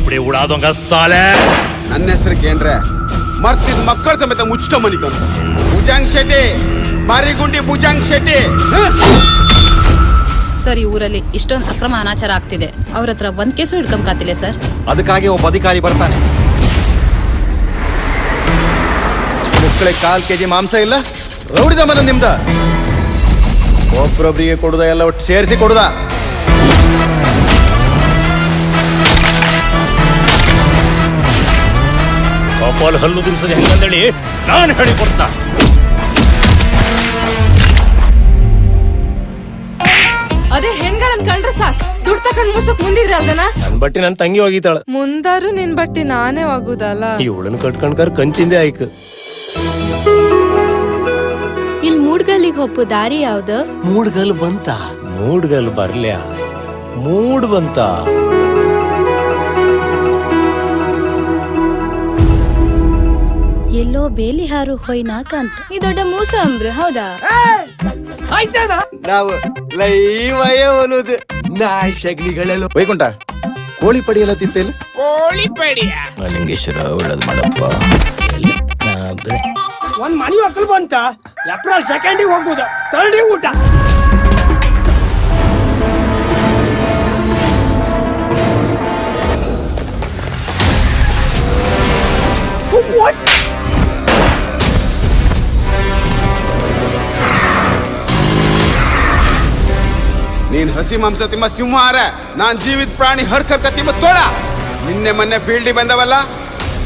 खोपड़ी उड़ा दूंगा साले। ನನ್ನ ಹೆಸರು ಕೇಂದ್ರ ಮರ್ತಿದ್ ಮಕ್ಕಳ ಸಮೇತ ಮುಚ್ಕೊಂಬನಿಕೊಂಡು ಭುಜಂಗ್ ಶೆಟ್ಟಿ ಬಾರಿಗುಂಡಿ ಭುಜಂಗ್ ಶೆಟ್ಟಿ. ಸರ್, ಈ ಊರಲ್ಲಿ ಇಷ್ಟೊಂದು ಅಕ್ರಮ ಅನಾಚಾರ ಆಗ್ತಿದೆ, ಅವ್ರ ಹತ್ರ ಒಂದ್ ಕೇಸು ಹಿಡ್ಕೊಂಬಕಾತಿಲ್ಲ ಸರ್. ಅದಕ್ಕಾಗಿ ಒಬ್ಬ ಅಧಿಕಾರಿ ಬರ್ತಾನೆ. ಮಕ್ಕಳಿಗೆ 1/4 kg ಮಾಂಸ ಇಲ್ಲ, ರೌಡಿ ಜಮಾನ ನಿಮ್ದ. ಒಬ್ಬೊಬ್ರಿಗೆ ಕೊಡುದ ಎಲ್ಲ ಒಟ್ಟು ಸೇರಿಸಿ ಕೊಡುದ. ಕಪಾಲ್ ಹಲ್ಲು ದುರ್ಸದೆ ಹೆಂಗಂದೇಳಿ ನಾನು ಹೇಳಿ ಕೊಡ್ತಾ. ಅದೇ ಹೆಣ್ಗಳನ್ ಕಂಡ್ರೆ ಸಾಕ್ ದುಡ್ಡು ತಕೊಂಡ್ ಮುಸಕ್ ಮುಂದಿದ್ರೆ ಅಲ್ದನ. ನನ್ ಬಟ್ಟಿ ನನ್ ತಂಗಿ ಹೋಗಿತಾಳ, ಮುಂದಾರು ನಿನ್ ಬಟ್ಟಿ ನಾನೇ ಹೋಗುದಲ್ಲ. ಈ ಉಳನ್ ಕಟ್ಕೊಂಡ್ಕರ್ ಕಂಚಿಂದೆ ಆಯ್ಕ. ಇಲ್ಲಿ ಮೂಡ್ಗಲ್ಲಿಗೆ ಹೋಗು ದಾರಿ ಯಾವ್ದು? ಮೂಡ್ಗಲ್ ಬಂತ. ಮೂಡ್ಗಲ್ ಬರ್ಲ್ಯಾ, ಮೂಡ್ ಬಂತ. ಎಲ್ಲೋ ಬೇಲಿ ಹಾರು ಹೊಯ್ನಾಕ ಅಂತ. ಈ ದೊಡ್ಡ ಮೂಸ ಅಂಬ್ರ ಹೌದಾ? ನಾವು ಲೈವ್ ಅನ್ನೋದು ನಾಯಿ ಶಗ್ನಿಗಳೆಲ್ಲ ವೈಕುಂಠ ಕೋಳಿ ಪಡಿಯಲ್ಲ ತಿಂತೇನು? ಲಿಂಗೇಶ್ವರ ಒಳ್ಳೇದ್ ಮಾಡಪ್ಪ. ಒಂದ್ ಮನಿ ಮಕ್ಕಳು ಬಂತ ಏಪ್ರಿಲ್ 2 ಹೋಗುದ ತರ್ಡಿ ಊಟ. ನೀನ್ ಹಸಿ ಮಾಂಸ ತಿಮ್ಮ ಸಿಂಹಾರ, ನಾನ್ ಜೀವಿತ ಪ್ರಾಣಿ ಹರ್ಕರ್ಕ ತಿಮ್ಮ ತೋಳ. ನಿನ್ನೆ ಮೊನ್ನೆ ಫೀಲ್ಡಿ ಬಂದವಲ್ಲ,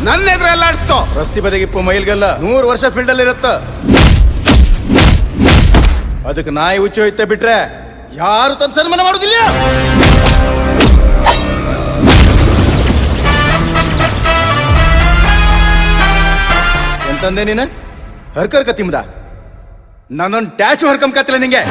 ನನ್ನ ಎದುರು ಎಲ್ಲ ಆಡ್ಸ್ತೋ. ರಸ್ತಿ ಬದಿಗಿಪ್ಪು ಮೈಲ್ಗೆಲ್ಲ 100 ವರ್ಷ ಫೀಲ್ಡ್ ಅಲ್ಲಿ ಇರತ್ತ. ಅದಕ್ಕೆ ನಾಯಿ ಹುಚ್ಚು ಹೋಯ್ತೆ ಬಿಟ್ರೆ ಯಾರು ತನ್ನ ಸನ್ಮಾನ ಮಾಡುದಿಲ್ಲ. ಎಂತಂದೆ ನೀನು? ಹರ್ಕರ್ಕ ತಿಮ್ಮದ ನನ್ನೊಂದು ಟ್ಯಾಶು ಹರ್ಕಂಕತ್ತಿಲ್ಲ ನಿಂಗೆ.